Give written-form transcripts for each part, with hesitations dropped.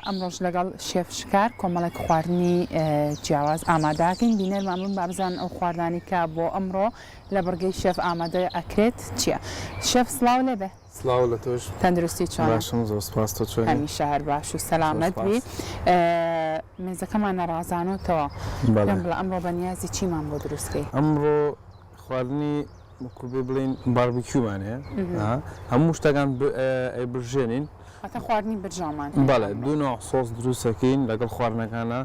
ئەمڕۆژ لەگەڵ شێف شکار کۆمەڵێک خواردنی جیاواز ئامادەکەین بینەرمانون بابزان ئەو خواردانی کە بۆ ئەمڕۆ لە بەرگەی شێف ئامادە ئەکرێت چییە؟ شێف سڵاو لێبێ. سڵاو لە تۆش. تەندروستی چۆنە؟ باشم زۆر سپاس تۆ چۆنی؟ هەمیشە هەر باش و سەلامەت بی. مێزەکەمان نەڕازانۆتەوە. پێم بڵێ ئەمڕۆ بەنیازی چیمان بۆ دروستکەی؟ ئەمڕۆ خواردنی کوبێ بڵین باربیکیومان هەیە. هەموو شتەکان ئەیبژێنین. هەتا خواردنی برژامان. بەڵێ دوو نوع سۆس دروستەکەین لەگەڵ خواردنەکانە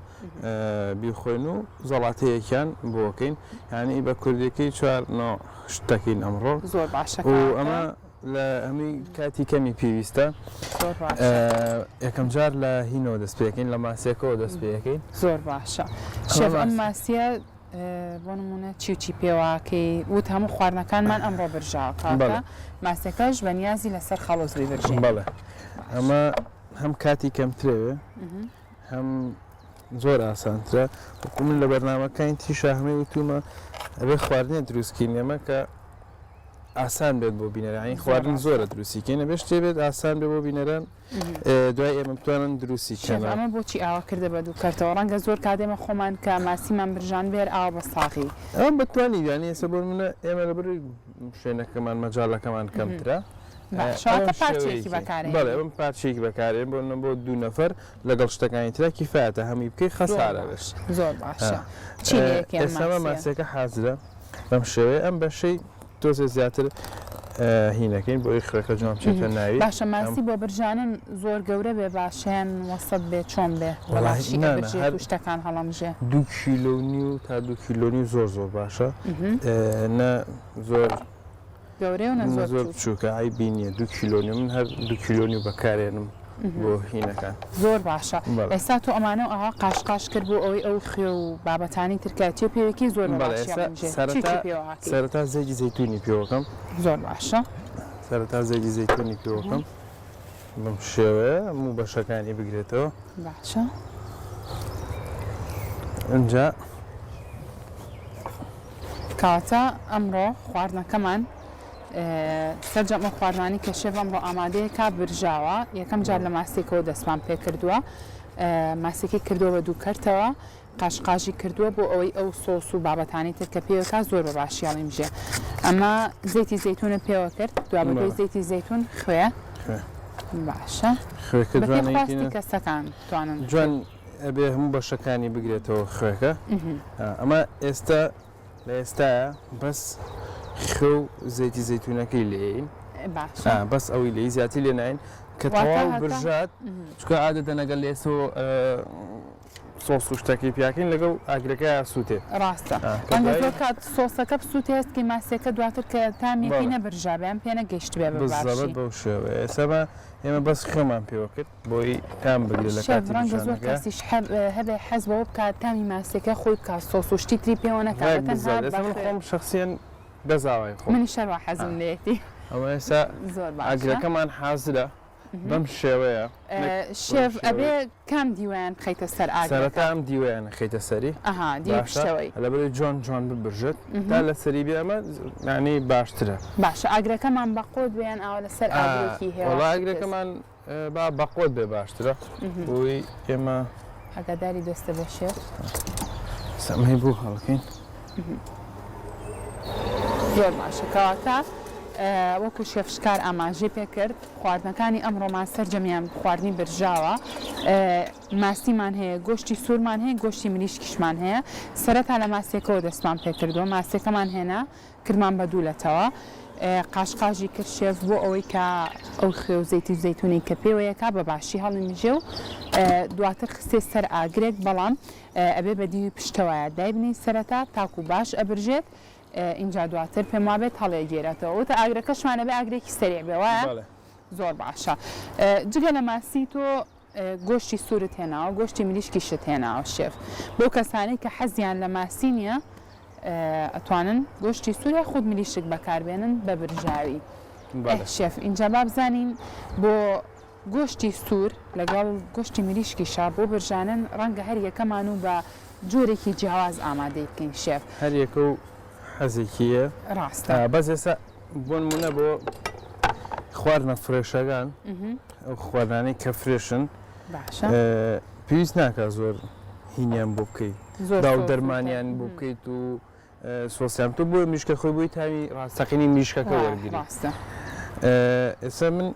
بیخۆین و زەڵاتەیەکیان بۆکەین. یعنی بە کوردیەکەی چوار نوع شتەکەین ئەمڕۆ. زۆر باشە. و ئەمە لە هەمووی کاتی کەمی پێویستە. یەکەم جار لە هینەوە دەست پێکەین لە ماسیەکەەوە دەست پێەکەین. زۆر باشە. شێف ئەم ماسیە بۆ نمونە چی و چی پێواکەی وت هەموو خواردنەکانمان ئەمڕۆ برژاوە کاتە ماسیەکەش بە نیازی لەسەر خەڵۆز بیبرژێن. بەڵێ ئەمە هەم کاتی کەمترێوێ هەم زۆر ئاسانترە وەکو من لە بەرنامەکانی تیشە هەمەی وتومە ئەبێ خواردنێ دروستکەین ئێمە کە ئاسان بێت بۆ بینەرانی خواردن زۆرە دروستیکەین ئەبێ شتێ بێت ئاسان بێ بۆ بینەران دوای ئێمە بتوانن دروستیکەن. ئەمە بۆچی ئاوا کردە بە دوو کەرتەوە ڕەنگە زۆر کاتێمە خۆمان کە ماسیمان برژان بێر ئاوا بە ساغی ئەم بتوانی یانی ئێستا بۆ منە ئێمە لەبەر شوێنەکەمان مەجاڵەکەمان کەمترە. پارچێکی بەکارێن. بەڵێ ئەم پارچێکی بەکارێن بۆ دوو نەفەر لەگەڵ شتەکانی ترا کیفایەتە هەمی بکەی خەسارە بێت. زۆر باشە. ئێستا ماسیەکە حازرە بەم شێوەیە ئەم بەشەی تۆزێ زیاتر هینەکەین بۆ خوێکە جوان بچێتە ناوی. باشە ماسی بۆ برژانن زۆر گەورە بێ باشیان وەسەد بێ چۆن بێ شتەکان هەڵەمژێ 2 کیلۆ و تا 2 کیلۆنی زۆر زۆر باشە نە زۆر گەورەی و نە زۆر بچووکە ئای بینیە 2 کیلۆنی من هەر 2 کیلۆنی و بەکارێنم بۆ هینەکان. زۆر باشە. ئێستا تۆ ئەمانە ئەوها قاشقاش کرد بۆ ئەوەی ئەو خوێ و بابەتانی ترکاتی و پێوەکی زۆر سەرەتا زەیدی زەیتونی پێوەکەم. زۆر باشە. سەرەتا زەیدی زەیتونی پێوەکەم بەم شێوەیە هەموو بەشەکانی بگرێتەوە. باشە. ئەنجا کاتە ئەمڕۆ خواردنەکەمان سەرجەم ئەو خواردنانی کە شێف ئەمڕۆ ئامادەیەکا برژاوە یەکەم جار لە ماسیەکەەوە دەستمان پێ کردووە ماسیەکەی کردووە بە دوو کەرتەوە قاشقاژی کردووە بۆ ئەوەی ئەو سۆس و بابەتانی تر کە پێوەکە زۆر بە باشیاڵی مژێ. ئەمە زەیتی زەیتونە پێوە کرد دوابەدەی زەیتی زەیتون خوێ باشە خوێکەی کەسەکان توانن جوان ئەبێ هەموو بەشەکانی بگرێتەوە خوێکە. ئەمە ئێستا لە ئێستاە بەس خێ و زەیتی زەیتونەکەی لێین بەس ئەوی لێی زیاتی لێ ناین کە تەواو برژات چکە عادەتە لەگەڵ لێسەوە سۆس و شتەکەی پیاکەین لەگەڵ ئاگرەکە سووتێ. ڕاستە ئەنگە کات سۆسەکە بسووتێ هەستکەی ماسیەکە دواتر کە تامیەکەی نەبرژابیان پێ نەگەیشت بێ بەزەبەت بەو شێوەیە ئێستا ئێمە بەس خێمان پێوە کرد بۆی تام بگرێت لە کاتی ڕەنگە زۆر کەسیش هەبێ حەز بەوە بکات تامی ماسیەکە خۆی بکات سۆس و شتی تری پێوە نەکات خۆم شخصیان بەزاوای خۆ منی شەروا حەزم لێتی. ئەوە ئێستا ئاگرەکەمان حازرە بەم شێوەیە. شێف ئەبێ کام دیوایان بخەیتە سەر ئاگرەکە؟ سەرەتا ئەم دیوایان خەیتە سەری لەبەرەوەی جوان جوان ببرژێت تا لە سەری بێ ئەمە یعنی باشترە. باشە ئاگرەکەمان بەقۆت بێن ئەوە لەسەر ئاگرێکی هەیە. وەڵا ئاگرەکەمان بەقۆت بێ باشترە بۆی ئێمە ئاگاداری دەستە بە شێف سەمەی بوو هەڵکەین. زۆر باشە کەواتە وەکو شێف شکار ئاماژەی پێ کرد خواردنەکانی ئەمڕۆمان سەرجەمیان خواردنی برژاوە ماسیمان هەیە گۆشتی سوورمان هەیە گۆشتی مریشکیشمان هەیە سەرەتا لە ماسیەکەەوە دەستمان پێ کردووە ماسیەکەمان هێنا کردمان بەدوولەتەوە قاشقاژی کرد شێف بۆ ئەوەی کە ئەو خوێ و زەیتی و زەیتونی کە پێوەیەکە بە باشی هەڵیمژێ و دواتر خستێ سەر ئاگرێک بەڵام ئەبێ بەدیوی پشتەوەیە دایبنی سەرەتا تاکو باش ئەبرژێت اینجا دواتر پێم وابێت هەڵێگێرێتەوە وتە ئاگرەکەشمانە بێ ئاگرێکی سەرێ بێ وایە زۆر باشە. جگە لە ماسی تۆ گۆشتی سوورت هێناوە گۆشتی مریشکیشت هێناوە شێف بۆ کەسانی کە حەزیان لە ماسی نییە ئەتوانن گۆشتی سوورە خود مریشک بەکاربێنن بە برژاوی. شێف اینجا بابزانین بۆ گۆشتی سوور لەگەڵ گۆشتی مریشکیشە بۆ برژانن ڕەنگە هەر یەکەمان و بە جۆرێکی جیاواز ئامادەی بکەین شێف. هەر یەکە و حەزێکیە ڕاستە بەس ئێستا بۆ نمونە بۆ خواردنە فرێشەکان ئەو خواردانەی کە فرێشن پێویست ناکە زۆر هینیان بۆ بکەیت داو دەرمانیان بۆ بکەیت و سۆسیان تۆ بۆ میشکە خۆی بۆی تاوی ڕاستەقینی میشکەکە وەرگری ئێستا من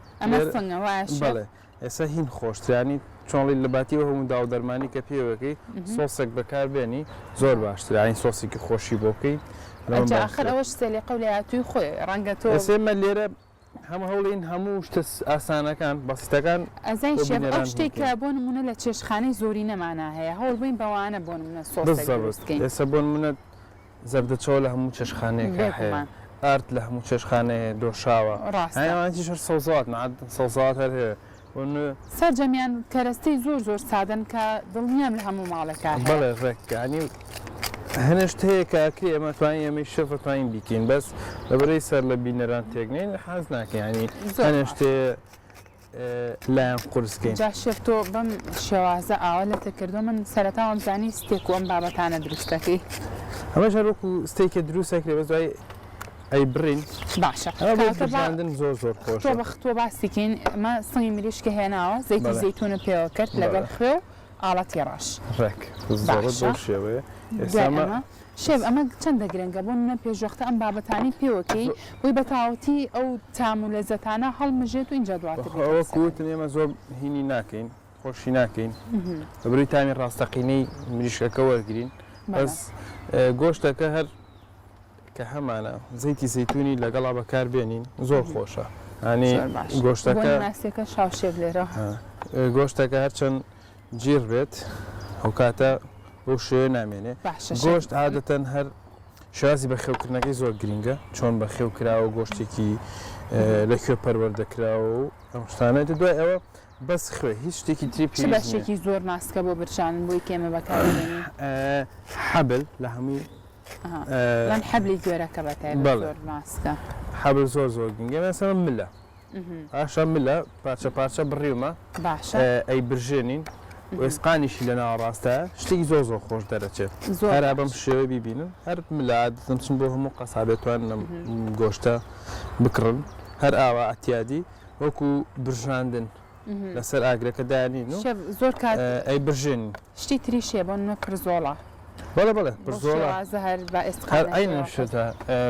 بەڵێ ئێستا هین خۆشترانی چۆنڵی لە باتیەوە هەموو داو دەرمانی کە پێوەکەی سۆسێک بەکاربێنی زۆر باشترانی سۆسێکی خۆشی بۆ بکەیت ئاخر ئەوەش سێلیقە و لایەتووی خۆی ڕەنگە تۆ ئێسێمە لێرە هەموو هەوڵین هەموو شتە ئاسانەکان بەسیتەکان ئەزای شێف ئەو شتێککە بۆ نمونە لە چێشخانەی زۆری نەمانە هەیە هەوڵ بووین بەوانە بۆ نمونە سۆسێک دروستکەین ئێستا بۆ نمونە زەردەچەوە لە هەموو چێشخانەیەکە هەیە ئارت لە هەموو چێشخانەیە دۆشاوە هەیەوانتی شەر سەوزات سەوزات هەر هەیە سەرجەمیان کەرەستەی زۆر سادن کە دڵنیام لە هەموو ماڵێکە بەڵێ ڕێککانی هەنشت هەیە کاکری ئەمە توانین ئەمەی شەفەتوانین بیکەین بەس لەبەرەی سەر لە بینەران تێکنین حەز ناکەینی هەنشتێ لایەن قورسکەین جا شێف تۆ بەم شێوازە ئاوا لە تێکردو من سەرەتاوەم زانی ستێک و ئەم بابەتانە دروستەکەی ئەمەش هەروەکو ستێکە دروستەکرێ بەس دوای ئەی بڕین باشە زۆر خۆش تۆ باسیکەین ئەمە سنگی مریشکە هێناوە زەیتی زەیتونە پێوە کرد لەگەڵ خوێ و ئاڵەتی ڕەش ڕێک زۆر شێوەیە شێف ئەمە چەندە گرنگە بۆ منە پێشوەختە ئەم بابەتانی پێوەکەی بۆی بەتاوەتی ئەو تام و لەزەتانە هەڵمژێت و اینجا دواتر ئەوە کووتن ئێمە زۆر هینی ناکەین خۆشی ناکەین لەبەرەوەی تامی ڕاستەقینەی مریشکەکە وەرگرین بەس گۆشتەکە هەر کە هەمانە زەیتی زەیتونی لەگەڵا بەکاربێنین زۆر خۆشە ینی گۆشتەکە شاوشێف لێرە گۆشتەکە هەرچەند گیر بێت ئەو کاتە بۆ شوێ نامێنێ گۆشت عادەتەن هەر شازی بەخێوکردنەکەی زۆر گرنگە چۆن بەخێو کراوە گۆشتێکی لەکوێ پەروەردەکراوە و ئەم شتانە دوای ئەوە بەس خوێ هیچ شتێکی تری بەشێکی زۆر ناسکە بۆ برشانن بۆی کێمە بەکاربێنین حەبل لە هەمووی لەن حەبلی گوێرەکە بەتایبەت زۆر ناسکە حەبل زۆر گرنگە مەسەڵەن ملە ئاشا ملە پارچە بڕیومە ئەی برژێنین وێسقانیشی لە ناوەڕاستە شتێکی زۆر خۆش دەرەچێت هەر بەم شێوە بیبینن هەر ملات دەمچن بۆ هەموو قەسابێتوان گۆشتە بکڕن هەر ئاوا ئەتیادی وەکو برژاندن لەسەر ئاگرەکە دانین و زۆر کات ئەی برژێنین شتی تری شێبەنە پرزۆڵە بەڵێ پرزۆڵە هەر بە ئێسقان ئەینە شتە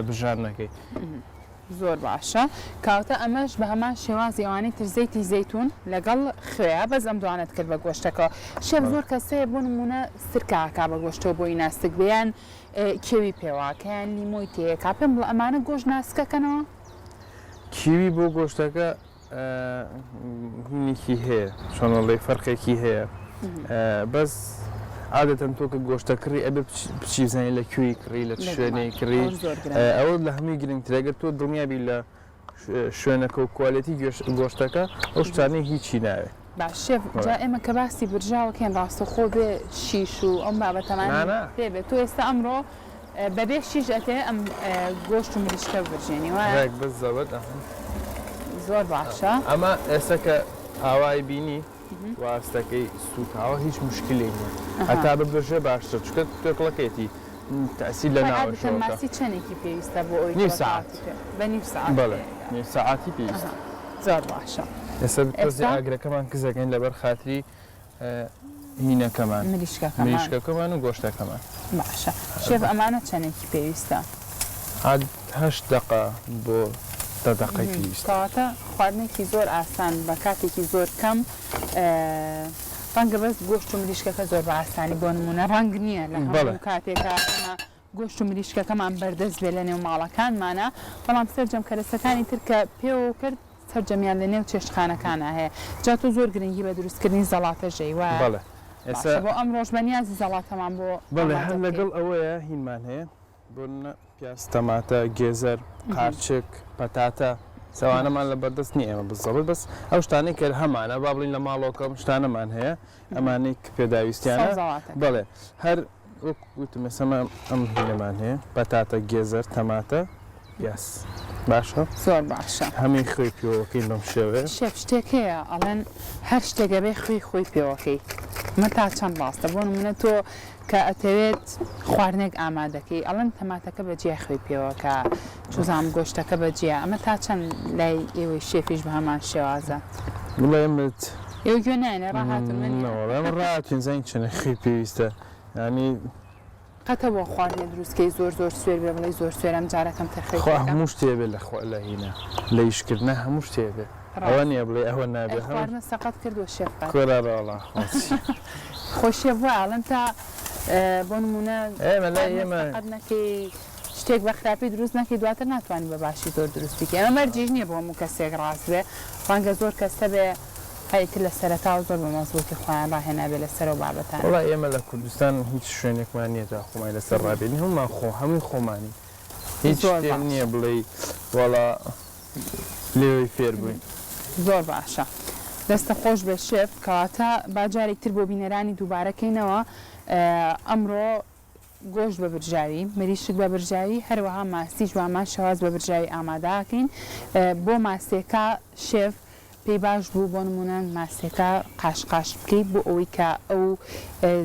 بژاردنەکەی زۆر باشە کاوتە ئەمەش بە هەمان شێوازی ئەوانەی تر زەیتی زەیتون لەگەڵ خوێە بەس ئەم دوانت کرد بە گۆشتەکە شێف زۆر کەسەیە بۆ نمونە سرکاکا بە گۆشتەوە بۆی ناستک بیان کێوی پێواکەیان لیمۆی تێیەکا پێم بڵ ئەمانە گۆشت ناسکەکەنەوە کیوی بۆ گۆشتەکە هینێکی هەیە چۆنەڵی فەرقێکی هەیە بەس عادەتەن تۆ کە گۆشتە کڕی ئەبێ بچیزانی لە کوێی کڕی لە شوێنەی کڕی ئەوە لە هەمووی گرنگترەگەر تۆ دڵنیابی لە شوێنەکە و کوالەتی گۆشتەکە ئەو شتانەی هیچی ناوێت باشێف جا ئێمە کە باسی برژاوەکەن ڕاستەخۆ بێ شیش و ئەم بابەتەمان پێبێت تۆ ئێستا ئەمڕۆ بەبێ شیش ئەتێ ئەم گۆشت و مریشکە ببرژێنی وایە زۆر باشە ئەمە ئێستا کە ئاوای بینی واستەکەی سووتاوە هیچ مشکلی نیە هەتا ببژێ باشتر چکە تێکڵەکەیەتی تەسی لە ناوەماسی چەندێکی پێویستە بۆ ئەوی نیم ساعت بە نیم ساعت بەڵێ نیم ساعتی پێویستە زۆر باشە ئێستا تۆزی ئاگرەکەمان کزەکەین لەبەر خاتری هینەکەمان مریشکەکەمان و گۆشتەکەمان باشە شێف ئەمانە چەندێکی پێویستە 8 دقە بۆ دقەی پێویستە کەواتە خواردنێکی زۆر ئاسان بە کاتێکی زۆر کەم ڕەنگە بەس گۆشت و مریشکەکە زۆر بە ئاسانی بۆ نمونە ڕەنگ نییە لە هەموو کاتێکە گۆشت و مریشکەکەمان بەردەست بێ لە نێو ماڵەکانمانە بەڵام سەرجەم کەرەسەکانی تر کە پێوە کرد سەرجەمیان لە نێو چێشتخانەکانە هەیە جا تۆ زۆر گرنگی بە دروستکردنی زەڵاتە ژەی وایە بۆ ئەم ڕۆژبەنیازی زەڵاتەمان بۆ بەڵێ هەر لەگەڵ ئەوەیە هینمان هەیە بۆ پیاز تەماتە گێزەر قارچک پەتاتە سەوانەمان لە بەردەست نی ئێمە بزەڵێت بەس ئەو شتانەی کە هەمانە با بڵین لە ماڵۆکەم شتانەمان هەیە ئەمانەی پێداویستیانە بەڵێ هەر وەکوتم ئێسەمە ئەم هینەمان هەیە پەتاتە گێزەر تەماتە پیاز باشە زۆر باشە هەمووی خۆی پێوەکەی بەم شێوەیە شێف شتێک هەیە ئەڵێن هەر شتێکە بێ خۆی پێوەکەی مە تا چەند ڕاستە بۆ نمونە تۆ کە ئەتەوێت خواردنێک ئامادەکەی ئەڵەن تەماتەکە بەجیا خۆی پێوەکە چوزام گۆشتەکە بەجیا ئەمە تا چەند لای ئێوەی شێفیش بە هەمان شێوازە بڵێمت ئێوە گوێ نایەنێ ڕاهاتن ئەم ڕاتین زەنگ چنەخی پێویستە ینی قەتە بۆ خواردنێ دروستکەی زۆر سوێر بێ بڵێ زۆر سوێرم جارەکەم تەخێ هەموو شتێ بێ لە هینە لە ئیشکردنە هەموو شتێ بێ ئەوە نییە بڵێ ئەوە نابێ خواردنە سەقەت کردووە شێف کۆراڕاڵە خۆشیە بووە ئاڵم تا بۆ نمونە ئێمە نەکەی شتێک بە خراپی دروست نەکەی دواتر ناتوانانی بە باشی زۆر دروستیکە ئەمە مەرجیش نییە بۆ هەموو کەسێک ڕاست بێ ڕەنگە زۆر کەسە بێ هەیەتر لە سەرەتا زۆر بە مەزبوطی خۆیان ڕاهێنابێ لەسەر و بابەتان وڵای ئێمە لە کوردستان هیچ شوێنێکمان نییە تا خۆمای لەسەر ڕابێنی هەمومان هەمووی خۆمانی هیچ شتێک نییە بڵێ وەڵا لێوەی فێر بووین زۆر باشە دەستە خۆش بێ شێف کەواتە باجارێکتر بۆ بینەرانی دووبارەکەینەوە ئەمڕۆ گۆشت بە برژاوی مریشک بە برژاوی هەروەها ماسی جوامان شەواز بە برژاوی ئامادەکەین بۆ ماسێکە شێف پێی باش بوو بۆ نمونە ماسێکە قاشقاش بکەیت بۆ ئەوەی کە ئەو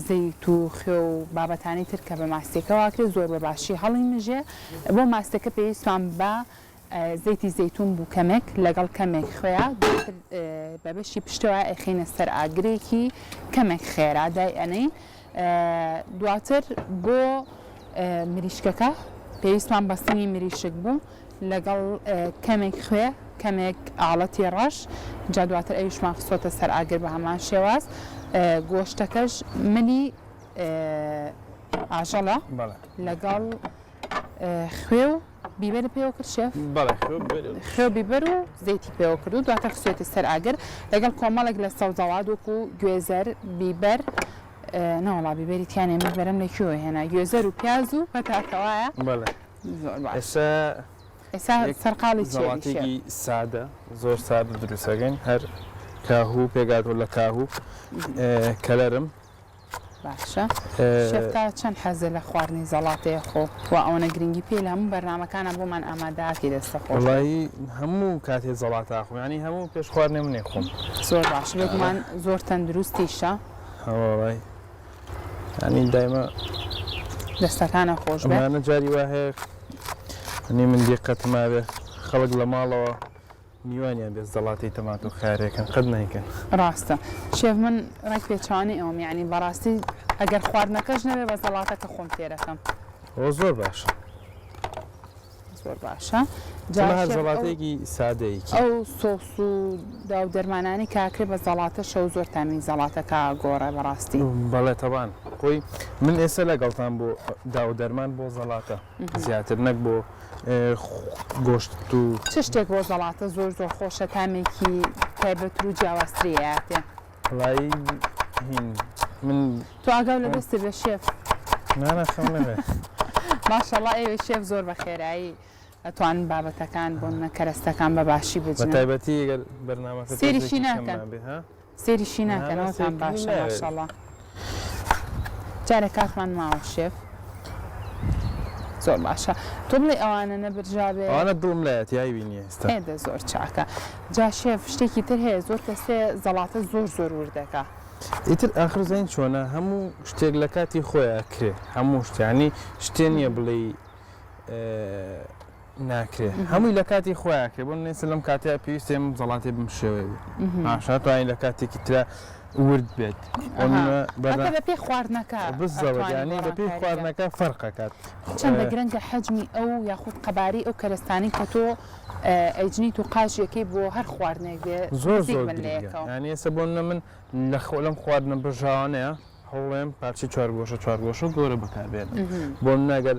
زەیت و خوێ و بابەتانی تر کە بە ماسێکە واکرێت زۆر بە باشی هەڵی مژێ بۆ ماسێکە پێویستمان بە زەیتی زەیتون بوو کەمێک لەگەڵ کەمێک خوێە بە بەشی پشتەوە ئەخینە سەر ئاگرێکی کەمێک خێرا دای ئەنەی دواتر بۆ مریشکەکە پێویستمان بەستنی مریشک بوو لەگەڵ کەمێک خوێ کەمێک ئاڵەتی ڕەش جا دواتر ئەویشمان خسۆتە سەر ئاگر بە هەمان شێواز گۆشتەکەش منی ئاژەڵە لەگەڵ خوێ و بیبەر پێوە کرد شێف خوێ بیبەر و زەیتی پێوە کرد و دواتر خسۆتە سەر ئاگر لەگەڵ کۆمەڵێک لە سەوزەڵات وەکو گوێزەر بیبەر نەوەڵا بیبەری تیانێ من بەرەم لەکوێوە هێنا گوێزەر و پیاز و پەتاتەوایە زۆر باش ئێستا سەرقاڵی زەڵاتێکی سادە زۆر سادە دروستەکەین هەر کاهوو پێگاتۆ لە کاهوو کەلەرم باشە شێفتا چەند حەزە لە خواردنی زەڵاتەیە خۆ و ئەوەنە گرنگی پێ لە هەموو بەرنامەکانە بۆمان ئامادەکەی دەستە خۆ وڵایی هەموو کاتێ زەڵاتە خۆم ینی هەموو پێش خواردنێ منێ خۆم زۆر باش بێگومان زۆر تەندروستیشە وڵای ینی دایمە دەستەکانە خۆش بێ ئەمانە جاری وا هەیە من دیقەتما بێ خەڵک لە ماڵەوە میوانیان بێت زەڵاتی تەمات و خارێکن قەت نایکەن ڕاستە شێف من ڕێک پێچوانی ئەوم یعنی بەڕاستی ئەگەر خواردنەکەش نەبێ بە زەڵاتەکە خۆم تێرەکەم زۆر باشە زۆر باشە هەر زەڵاتێکی سادەیەکی ئەو سۆس و داو دەرمانانی کاکرێ بە زەڵاتە شەو زۆر تامی زەڵاتەکە گۆڕە بەڕاستی بەڵێ تەوان خۆی من ئێستا لەگەڵتان بۆ داو دەرمان بۆ زەڵاتە زیاتر نەک بۆ گۆشت و چ شتێک بۆ زەڵاتە زۆر خۆشە تامێکی تایبەتر و جیاوازترێتێ وڵایی من تۆ ئاگاو لە دەستت بێ شێف نانەخەم نەبێ ماشەڵڵا ئێوە شێف زۆر بە خێرایی ئەتوان بابەتەکان بۆ کەرەستەکان بە باشی بجنن بەتایبەتی ئەگەر بەرنامەکە سێریشی ناکەن سێریشی ناکەنەوەتان باشە ماشەڵڵا جارێک کاتمان ماوە شێف زۆر باشە تۆ بڵێ ئەوانە نەبرژابێ ئەوانە دڵم لایەت یای بینی ئێستا ئێدە زۆر چاکە جا شێف شتێکی تر هەیە زۆر کەسێ زەڵاتە زۆر وردەکە ئیتر ئاخر زین چۆنە هەموو شتێک لە کاتی خۆیان کرێ هەموو شتیانی شتێ نییە بڵێ ناکرێ هەمووی لە کاتی خۆیان کرێ بۆ نێسە لەم کاتەیە پێویستێم زەڵاتی بم شێوێ ئاشا توانین لە کاتێکی ترە ورد بێت بە پێی خواردنەکە بزەوەیانی بە پێی خواردنەکە فەرقەکات چەندە گرنگە حەجمی ئەو یاخود قەباری ئەو کەرەستانی کە تۆ ئەیجنیت و قاژیەکەی بۆ هەر خواردنێک بێ زۆر ینی ئێستا بۆ من لە لەم خواردنە بژاوانەیە هەوڵێم پارچی چوارگۆشە گۆرە بەکاربێن بۆ ناگەر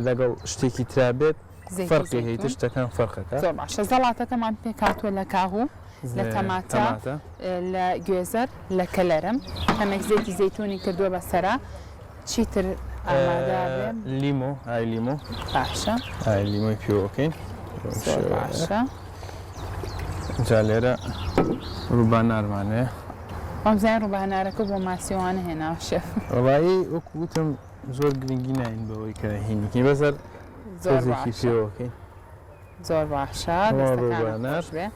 لەگەڵ شتێکی ترابێت فەرقی هەیتر شتەکان فەرقەکە زۆر باشە زەڵاتەکەمان پێ کاتووە لە کاهوو لە تەماتە لە گوێزەر لە کەلەرم هەمێک زەیتی زەیتونی کردووە بەسەرا چیتر ئامادە لیمۆ ئای لیمۆ باشە ئای لیمۆی پێوەکەین زۆر باشە جا لێرە ڕووبانارمانەیە ئەمزای ڕووبانارەکە بۆ ماسیوانە هێناوە شێف وڵایی وەکو وتم زۆر گرنگی ناین بەوەی کە هینیکی بەسەر زۆرێکی پێوەکەین زۆر باشە دەستەکان خۆش بێ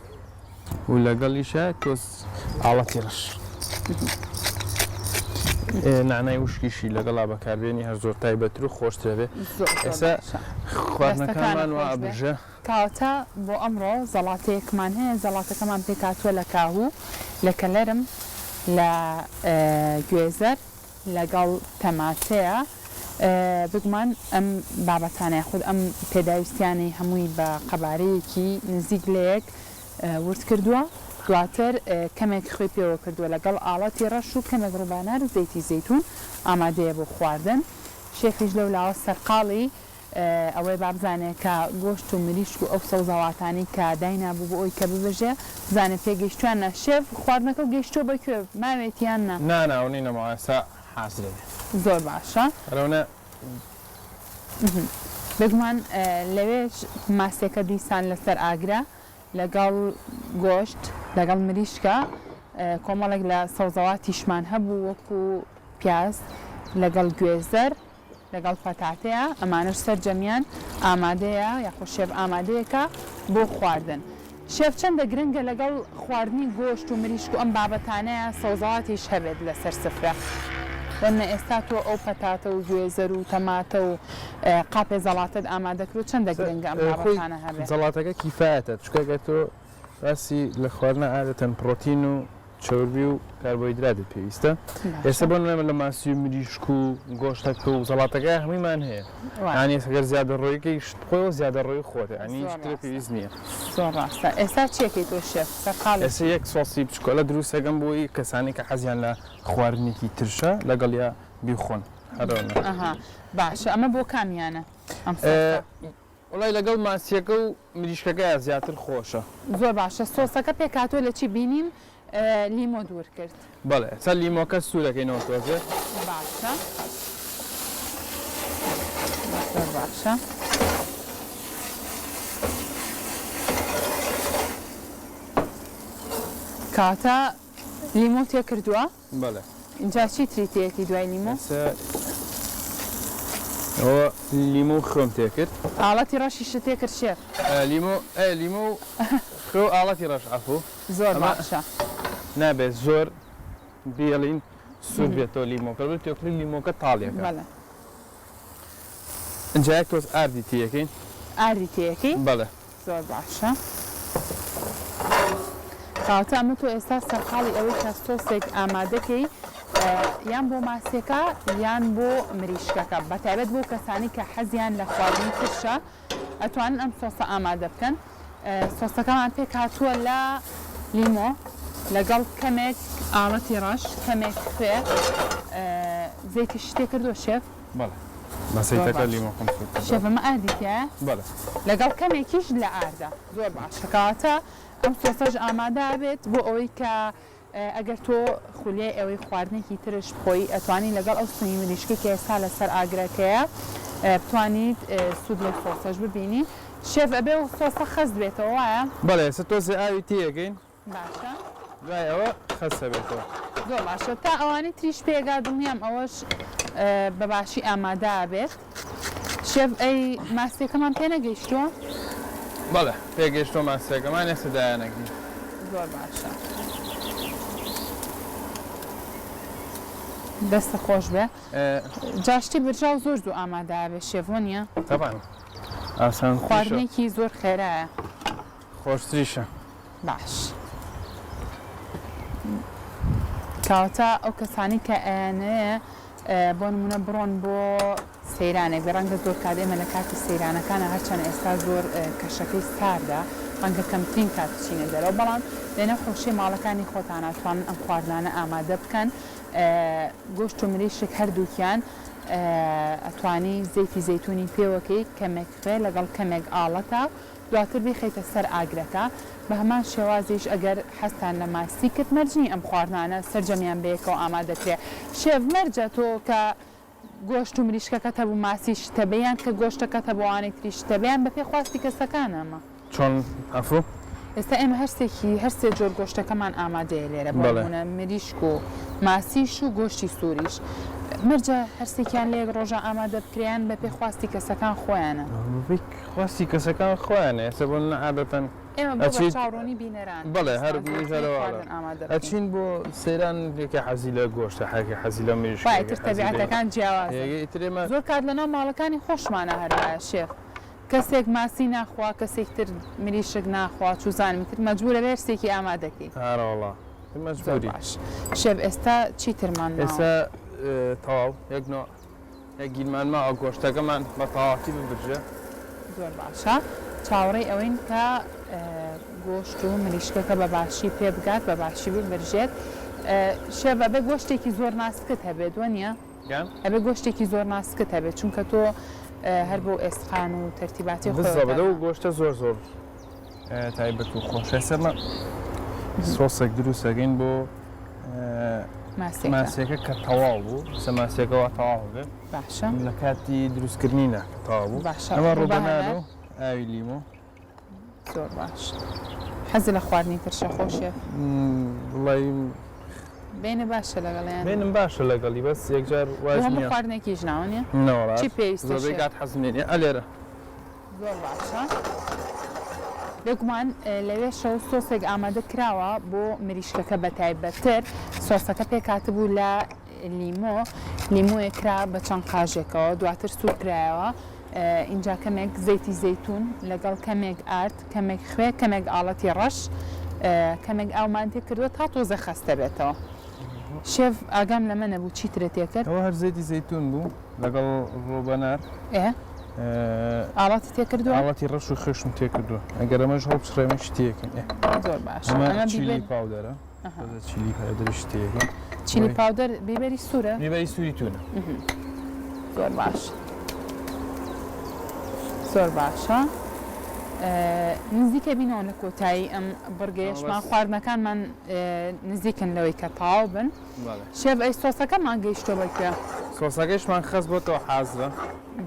و لەگەڵیشە تۆز ئاڵەتی ڕەش نعنای وشکیشی لەگەڵا بەکاربێنی هەر زۆر تایبەتر و خۆشترە بێ ئێستا خواردنەکانمان وا ئەبژە کاتە بۆ ئەمڕۆ زەڵاتەیەکمان هەیە زەڵاتەکەمان پێکاتووە لە کاهوو لە کەلەرم لە گوێزەر لەگەڵ تەماتەیە بگومان ئەم بابەتانەیە خود ئەم پێداویستیانی هەمووی بە قەبارەیەکی نزیک لە یەک ورد کردووە دواتر کەمێک خوێ پێوە کردووە لەگەڵ ئاڵەتی ڕەش و کەمێک ڕووبانار و زەیتی زەیتون ئامادەیە بۆ خواردن شێخیش لەو لاوە سەرقاڵی ئەوەی بابزانێت کە گۆشت و مریشک و ئەو سەوزەڵاتانی کە داینابوو بۆ ئەوی کە ببژێ بزانێت پێگەیشتویانە شێف خواردنەکە و گەیشتۆ بەکوێ ماوێتیان ناناونی نەماوەسا حازرێ زۆر باشە ڕەونە بگومان لەوێش ماسێکە دیسان لەسەر ئاگرا لەگەڵ گۆشت لەگەڵ مریشکە کۆمەڵێک لە سەوزەڵاتیشمان هەبوو وەکو پیاز لەگەڵ گوێزەر لەگەڵ پەتاتەیە ئەمانش سەرجەمیان ئامادەیە یاخۆ شێف ئامادەیەکە بۆ خواردن شێف چەندە گرنگە لەگەڵ خواردنی گۆشت و مریشک و ئەم بابەتانەیە سەوزەڵاتیش هەبێت لەسەر سفرە وەنە ئێستا تۆ ئەو پەتاتە و گوێزەر و تەماتە و قاپێ زەڵاتت ئامادەکرێت چەندە گرنگە ئەم بابەتانە هەبێت زەڵاتەکە کیفایەتە چکەگە تۆ ڕاستی لە خواردنە عادەتەن پرۆتین و چربی و کاربۆیدراتت پێویستە ئێستا بۆ نمە لە ماسی و مریشک و گۆشتەکە و زەڵاتەکە هەموویمان هەیە ینی ئەگەر زیادە ڕۆیەکەی خۆی زیادە ڕۆی خۆتە ینی شتێ پێویست نییە زۆر ڕاستە ئێستا چێکی تۆ شێف ئێستا یەک سۆسی بچکۆلە دروستەکەم بۆی کەسانی کە حەزیان لە خواردنێکی ترشە لەگەڵ یا بیخۆن باشە ئەمە بۆ کامیانە وڵای لەگەڵ ماسیەکە و مریشکەکە زیاتر خۆشە زۆر باشە سۆسەکە پێکاتوە لە چی بینیم لیمۆ دوور کرد بەڵێ چە لیمۆکە سوورەکەینەوە تۆزێ باشە زۆر باشە کاتە لیمۆ تێ کردووە بەڵێ اینجا چی تریتەیەکی دوای لیمۆ ئەوە لیمۆ خۆم تێ کرد ئاڵەتی ڕەشیشە تێ کرد شێف لیمۆ خۆ ئاڵەتی ڕەش ئەفۆ زۆر باشە نابێت زۆر بێڵین سوور بێتەوە لیمۆکە بێت تێکلی لیمۆکە تاڵێکە اینجا یەک تۆز ئاردی تێیەکەین ئاردی تێیەکەی بەڵێ زۆر باشە کاتە ئەمە تۆ ئێستا سەرقاڵی ئەوەی کە سۆسێک ئامادەکەی یان بۆ ماسێکە یان بۆ مریشکەکە بەتایبەت بۆ کەسانی کە حەزیان لە خواردنی ترشە ئەتوانن ئەم سۆسە ئامادە بکەن سۆسەکەمان پێک هاتووە لە لیمۆ لەگەڵ کەمێک ئاڵەتی ڕەش کەمێک خوێ زەیتی شتێ کردووە شێف بەڵێ مەسەیتەکە لیمۆ شێف ئەمە ئاردیتە بەڵێ لەگەڵ کەمێکیش لە ئاردا زۆر باشە کاتە ئەم سۆسەش ئامادە بێت بۆ ئەوەی کە ئەگەر تۆ خولێ ئەوەی خواردنێکی ترش بخۆی ئەتوانی لەگەڵ ئەو سنی مریشکی کە ئێستا لەسەر ئاگرەکەیە بتوانیت سوود لە سۆسەش ببینی شێف ئەبێ و سۆسە خەست بێتەوە وایە بەڵێ ئێستا تۆزێ ئاوی تێیەکەین باشە دوای ئەوە خەستە بێتەوە زۆر باشە تا ئەوانی تریش پێگا دڵنیام ئەوەش بەباشی ئامادە بێت شێف ئەی ماستێکەمان پێ نەگەیشتووە بەڵێ پێگەیشتۆ ماسیەکەمان ئێستا دایانەگەین زۆر باشە دەستە خۆش بێ جاشتی برژاو زۆر زوو ئامادە بێ شێڤۆ نیە تەبان ئاسان خواردنێکی زۆر خێرایە خۆشتریشە باش کەواتە ئەو کەسانی کە ئەیانەیە بۆ نمونە بڕۆن بۆ سەیرانێک ڕەنگە زۆر کاتێمە لە کاتی سەیرانەکانە هەرچەند ئێستا زۆر کەشەکەی ساردا ڕەنگە کەمترین کات بچینە دەرەوە بەڵام لێنە خۆشی ماڵەکانی خۆتان ئەتوانن ئەم خواردانە ئامادە بکەن گۆشت و مریشک هەردووکیان ئەتوانی زەیتی زەیتونی پێوەکەی کەمێک خوێ لەگەڵ کەمێک ئاڵەتە دواتر بخەیتە سەر ئاگرەکە بە هەمان شێوازیش ئەگەر هەستان لە ماسی کرد مەرجنی ئەم خواردانە سەرجەمیان بەیەکەوە ئامادەکرێ شێف مەرجە تۆ کە گۆشت و مریشکەکەتە بوو ماسیش تەبەیان کە گۆشتەکەتە بۆ وانێک تریش تەبیان بە پێ خواستی کەسەکانەمە چۆن ئەفۆ ئێستا ئێمە هەرسێ جۆر گۆشتەکەمان ئامادەیە لێرە بۆنە مریشک و ماسیش و گۆشتی سووریش مەرجە هەرسێکیان لێک ڕۆژە ئامادە بکریان بە پێ خواستی کەسەکان خۆیانە خواستی کەسەکان خۆیانە ئێستا بۆ عادەتەن ئێمە بۆ بە چاوڕۆنی بینەران بەڵێ هەر میژەرەوە ئەچین بۆ سەیران لێکە حەزی لە گۆشتە حەکە حەزی لە مێژ وایتر تەبیعەتەکان جیاواز زۆر کات لەناو ماڵەکانی خۆشمانە هەروایە شێف کەسێک ماسی ناخوا کەسێک تر مریشک ناخوا چوزانم تر مەجبورە بێرسێکی ئامادەکەی هەرەوەڵا مەجبوری شێف ئێستا چیترمان ئێستا تەواو یەک گیرمانما ئەو گۆشتەکەمان بە تەواوی ببرژە زۆر باشە چاوەڕێی ئەوەین کە گۆشت و مریشکەکە بە باشی پێ بگات بە باشی ببرژێت شێف ئەبێ گۆشتێکی زۆر ناسکت هەبێت وەنیە ئەبێ گۆشتێکی زۆر ناسکت هەبێت چونکە تۆ هەر بۆ ئێسقان و تەرتیباتی خۆ و گۆشتە زۆر زۆر تایبەت و خۆشە سەرمە سۆسێک دروستەکەین بۆ ماسیەکە کە تەواو بوو سە ماسیەکەەوە تەواو بێت باشە لە کاتی دروستکردنیە تەواو بوو ئەمە ڕووبەنار و ئاوی لیمۆ زۆر باش حەزی لە خواردنی ترشە خۆشیە وڵی بینە باشە لەگەڵیان بینم باشە لەگەڵی بەس یەکجار واژ نییە خواردنێکی ژناوە نیە نەوەڕاست چی پێویستە زۆربەی کات حەزم لێنێ ئەلێرە زۆر باشە بێگومان لەوێ شەو سۆسێک ئامادە کراوە بۆ مریشکەکە بە تایبەتتر سۆسەکە پێکاتبوو لە لیمۆیە کرا بە چەند قاژێکەوە دواتر سوور کرایەوە اینجا کەمێک زەیتی زەیتون لەگەڵ کەمێک ئارد کەمێک خوێ کەمێک ئاڵەتی ڕەش کەمێک ئاومان تێ کردووە تا تۆزە خەستە بێتەوە شێف ئاگام لەمە نەبوو چیترە تێکرد ئەوە هەر زەیتی زەیتون بوو لەگەڵ ڕۆبەنار ئاڵاتی تێکردووە ئاڵەتی ڕەش و خشم تێکردووە ئەگەر ئەمەش هەڵ بچڕێمە شتێکن زۆر باش چیلی پاودەرە چیلی پاودەر شتێکن چیلی پاودەر بێبەری سوورە بێبەری سووری تونە زۆر باش زۆر باشە نزیکە بینەوە لە کۆتایی ئەم بڕگەیشمان خواردنەکانمان نزیکن لەوەی کە تاو بن شێف ئەی سۆسەکەمان گەیشتۆ بکە سۆسەکەشمان خەست بۆتەوە حازرە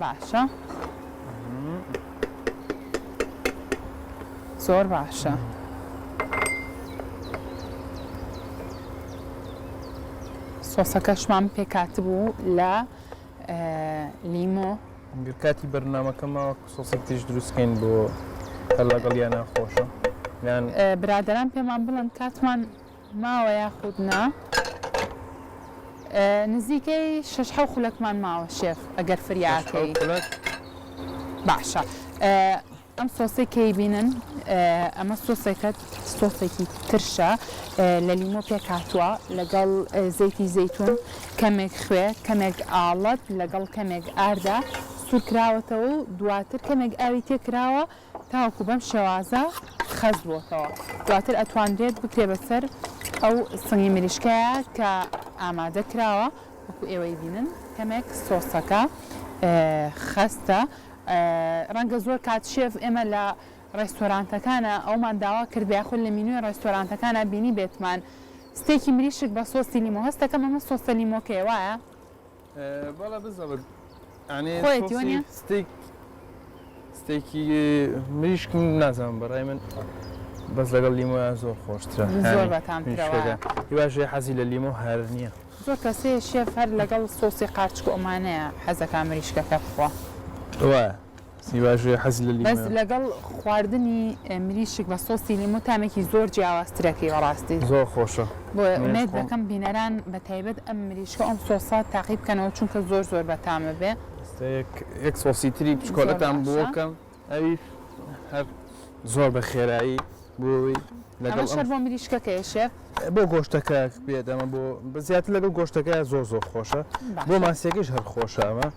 باشە زۆر باشە سۆسەکەشمان پێکاتبوو لە لیمۆ کاتی بەرنامەکەمەوە سۆسێک تیش دروستکەین بۆ هەر لەگەڵیان ناخۆشە برادران پێمان بڵند کاتمان ماوە یاخودنا نزیکەی 6 خولەکمان ماوە شێف ئەگەر فریاکەی باشە ئەم سۆسێکی بینن ئەمە سۆسێکی ترشە لە لیمۆ پێکاتووە لەگەڵ زەیتی زەیتون کەمێک خوێ کەمێک ئاڵەت لەگەڵ کەمێک ئاردا سوور کراوەتەوە و دواتر کەمێک ئاوی تێکراوە تاوەکو بەم شێوازە خەز بۆتەوە دواتر ئەتوانرێت بکرێ بەسەر ئەو سنگی مریشکەیە کە ئامادە کراوە وەکو ئێوەی بینن کەمێک سۆسەکە خەستە ڕەنگە زۆر کات شێف ئێمە لە ڕێستۆرانتەکانە ئەومان داوا کرد یاخود لە مینوی ڕێستۆرانتەکانە بینی بێتمان ستێکی مریشک بە سۆسی لیمۆ هەستەکەم ئەمە سۆسە لیمۆکەیە وایە بەڵێ بزەوت ستێکی مریشکم نازانم بەڕای من بەس لەگەڵ لیمۆیان زۆر خۆشترە زۆر بەتامترەوە هیواشێ حەزی لە لیمۆ هەر نییە زۆر کەسێ شێف هەر لەگەڵ سۆسی قارچک ئەمانەیە حەزەکان مریشکەکە بخوا وایە هیواشێ حەزی لە لیمۆ بەس لەگەڵ خواردنی مریشک بە سۆسی لیمۆ تامێکی زۆر جیاوازترەکەی بەڕاستی زۆر خۆشە بۆ ئومێد دەکەم بینەران بە تایبەت ئەم مریشکە ئەم سۆسات تاقی بکەنەوە چونکە زۆر زۆر بەتامە بێ یەک سۆسی تری بچکۆلەتان بۆکەم ئەوی هەر زۆر بە خێرایی بۆی ئەمە شەر بۆ مریشکەکەیە شێف بۆ گۆشتەکە بێت ئەمە بۆ بەزیاتر لەگەڵ گۆشتەکە زۆر زۆر خۆشە بۆ ماسیەکەش هەر خۆشە ئەمە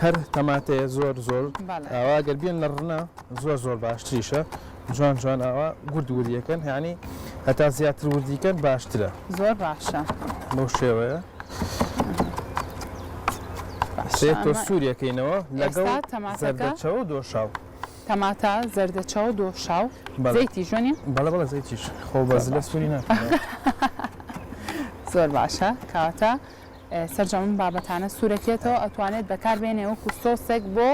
هەر تەماتەیە زۆر زۆر ئاوا گەر بێن لە ڕنە زۆر زۆر باشتریشە جوان جوان ئاوا گورد وردیەکەن یعنی هەتا زیاتر وردیکەن باشترە زۆر باشە بەو شێوەیە تۆ سووریەکەینەوە لەگەڵ زەردەچەوە و دۆشاو تەماتە زەردەچەوە دۆشاو زەیتی ژۆنی بەڵە زەیتیش خۆ بەز لە سووری ناکەم زۆر باشە کاتە سەرجەم بابەتانە سوورەکێتەوە ئەتوانێت بەکاربێنێ وەکو سۆسێک بۆ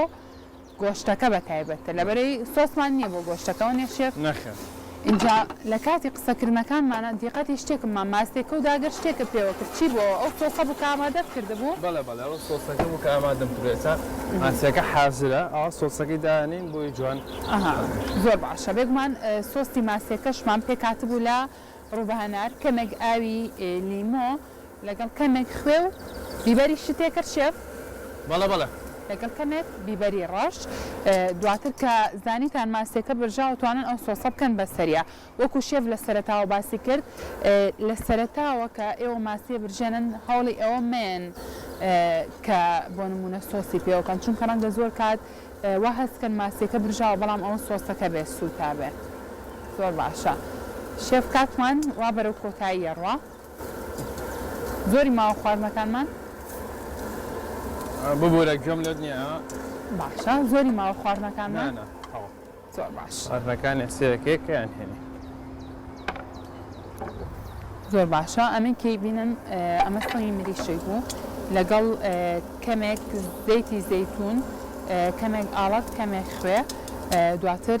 گۆشتەکە بە تایبەتە لەبەرەی سۆسمان نییە بۆ گۆشتەکەەوە نێ شێف نەخێر اینجا لە کاتی قسەکردنەکانمانە دیقەتی شتێکمان ماستێکە و داگەر شتێکە پێوە کرد چی بۆ ئەو سۆسە بوو کە ئامادەت کردبوو؟ بەڵێ بەڵێ ئەو سۆسەکە بوو کە ئامادەم کردوێتە ماسیەکە حازرە ئەوە سۆسەکەی دانین بۆی جوان زۆر باشە بێگومان سۆسی ماسیەکەشمان پێکاتبوو لە ڕووبەهەنار کەمێک ئاوی لیمۆ لەگەڵ کەمێک خوێ و بیبەری شتێ کرد شێف؟ بەڵێ بەڵێ لەگەڵ کەمێک بیبەری ڕەش دواتر کە زانیتان ماسیەکە بژاو توانن ئەو سۆسە بکەن بەسەریە وەکو شێف لە سەرەتاوە باسی کرد لە سەرەتاوە کە ئێوە ماسیە برژێنن هەوڵی ئەوە مێن کە بۆ نمونە سۆسی پێوەکەن چونکە ڕەنگە زۆر کات وا هەستکەن ماسیەکە برژاوە بەڵام ئەوە سۆسەکە بێ سووتا بێ زۆر باشە شێف کاتمان وا بەرەو کۆتایی ڕوا زۆری ماوە خواردنەکانمان ببوورە گوێم لێت نییە باشە زۆری ماوە خواردنەکانمان زۆر باش خواردنەکانی سێرەکەیان هێنی زۆر باشە ئەمن کەی بینن ئەمە سۆی مریشەی بوو لەگەڵ کەمێک زەیتی زەیتون کەمێک ئاڵات کەمێک خوێ دواتر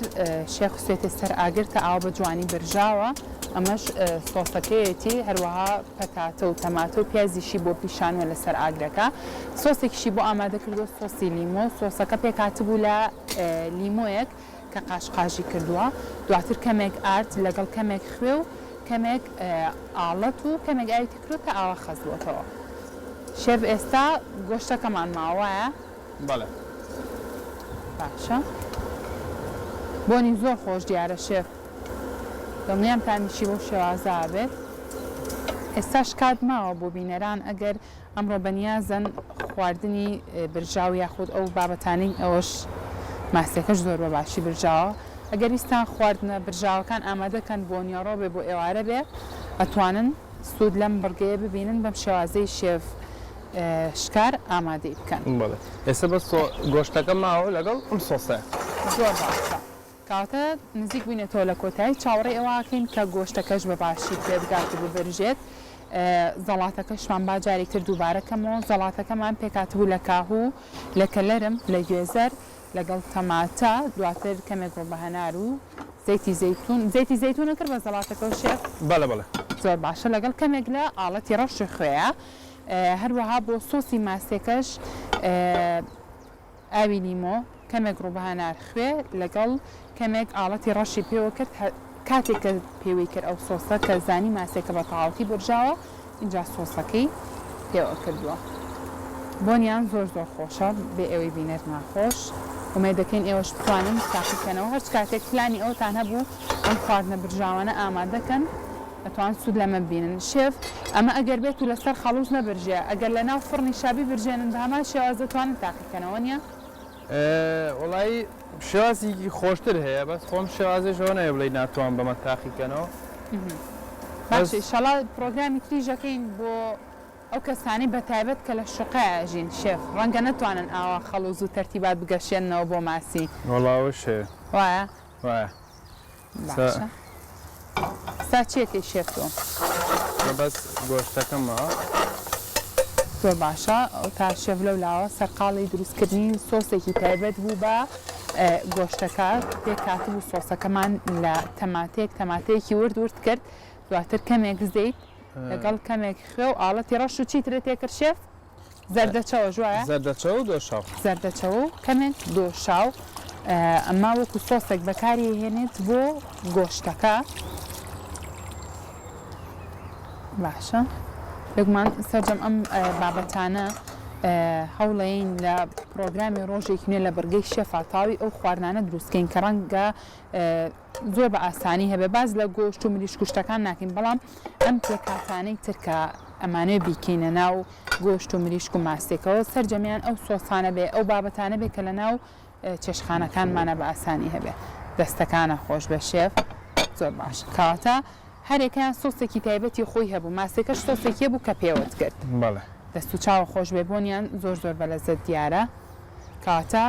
شێخ سوێتە سەر ئاگر کە ئاو بە جوانی برژاوە ئەمەش سۆسەکەیەتی هەروەها پەتاتە و تەماتە و پیازیشی بۆ پیشانوە لەسەر ئاگرەکە سۆسێکیشی بۆ ئامادە کردو سۆسی لیمۆ سۆسەکە پێکاتبوو لە لیمۆیەک کە قاشقاژی کردووە دواتر کەمێک ئارد لەگەڵ کەمێک خوێ و کەمێک ئاڵەت و کەمێک ئاوی کرد کە ئاوا خەزبووەتەوە شێف ئێستا گۆشتەکەمان ماوەیە بەڵێ باشە بۆنی زۆر خۆش دیارە شێف دڵنیام تانیشی بۆ شێوازە بێت ئێستاش کات ماوە بۆ بینەران ئەگەر ئەمڕۆ بەنیازن خواردنی برژاو یاخود ئەو بابەتانی ئەوەش ماسیەکەش زۆر بە باشی برژاوە ئەگەر ویستان خواردنە برژاوەکان ئامادەکەن بۆ نیاڕۆ بێ بۆ ئێوارە بێ ئەتوانن سوود لەم بڕگەیە ببینن بەم شێوازەی شێف شکار ئامادەی بکەن ئێستا بە گۆشتەکە ماوە لەگەڵ ئەم سۆسە زۆر باشە کاتە نزیک بووینێتەوە لە کۆتایی چاوەڕێ ئێوەکەین کە گۆشتەکەش بە باشی پێ بگات و ببرژێت زەڵاتەکەشمان باجارێکتر دووبارەکەمەوە زەڵاتەکەمان پێکاتبوو لە کاهوو لە کەلەرم لە گوێزەر لەگەڵ تەماتە دواتر کەمێک ڕۆبەهەنار و زەیتی زەیتونە کرد بە زەڵاتەکە و شێف بەڵێ بەڵێ زۆر باشە لەگەڵ کەمێک لە ئاڵەتی ڕەشی خوێیە هەروەها بۆ سۆسی ماسیەکەش ئاوی لیمۆ کەمێک ڕووبەهەنار خوێ لەگەڵ کەمێک ئاڵەتی ڕەشی پێوە کرد کاتێک کە پێوەی کرد ئەو سۆسە کە زانی ماسیەکە بە تەواوەتی برژاوە اینجا سۆسەکەی پێوە کردووە بۆنیان زۆر زۆر خۆشە بێ ئێوەی بینێت ناخۆش ومێ دەکەین ئێوەش بتوانن تاقیکەنەوە هەرچ کاتێک پلانی ئەوتان هەبوو ئەم خواردنە برژاوانە ئامادەکەن ئەتوان سوود لەمە ببینن شێف ئەمە ئەگەر بێت و لەسەر خەڵوز نەبرژێ ئەگەر لە ناو فڕنی شابی برژێنن بە هەمان شێوازە توانن تاقیکەنەوە نییە؟ وڵی شێوازێکی خۆشتر هەیە بەس خۆم شێوازێشەوە نەیە بڵێ ناتوان بەمە تاقیکەنەوە باشی شەڵا پرۆگرامی تریژەکەین بۆ ئەو کەسانی بەتایبەت کە لە شوقەیەژین شێف ڕەنگە نەتوانن ئاوا خەڵوز و تەرتیبات بگەشێنەوە بۆ ماسی وەڵاوەشێ وایە؟ وایە باشە سا چێتی شێف تۆ؟ بەس گۆشتەکەمەوە زۆر باشە ئەو تا شێف لەولاوە سەرقاڵی دروستکردنی سۆسێکی تایبەت بوو بە گۆشتەکە پێکاتبوو سۆسەکەمان لە تەماتەیەکی ورد کرد دواتر کەمێک زەیت لەگەڵ کەمێک خوێ و ئاڵەتی ڕەش و چیترە تێکرد شێف؟ زەردەچەوە جوایە؟ زەردەچەوە و دۆشاو زەردەچەوە و کەمێک دۆشاو ئەمما وەکو سۆسێک بەکاری هێنێت بۆ گۆشتەکە باشە بگومان سەرجەم ئەم بابەتانە هەوڵەین لە پرۆگرامی ڕۆژێکی نوێ لە بەرگەی شێفاتاوی ئەو خواردانە دروستکەین کە ڕەنگە زۆر بە ئاسانی هەبێ باز لە گۆشت و مریشکوشتەکان ناکەین بەڵام ئەم پێکاتانەی ترکە ئەمانەیە بیکەینە ناو گۆشت و مریشک و ماسێکەوە سەرجەمیان ئەو سۆسانە بێ ئەو بابەتانە بێ کە لە ناو چێشخانەکانمانە بە ئاسانی هەبێ دەستەکانە خۆش بە شێف زۆر باش کاتە هەرێکیان سۆسێکی تایبەتی خۆی هەبوو ماسێکەش سۆسێکی بوو کە پێوەت کرد دەست و چاوە خۆش بێ بۆنیان زۆر زۆر بەلەزەت دیارە کاتە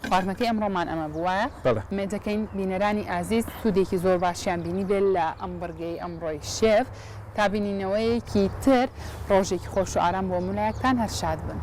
خواردنەکەی ئەمڕۆمان ئەمە بووایە مێدەکەین بینەرانی ئازیز سوودێکی زۆر باشیان بینی بێت لە ئەم بەرگەی ئەمڕۆی شێف تا بینینەوەیەکی تر ڕۆژێکی خۆش و ئارام بۆ مولایەکتان هەر شاد بن.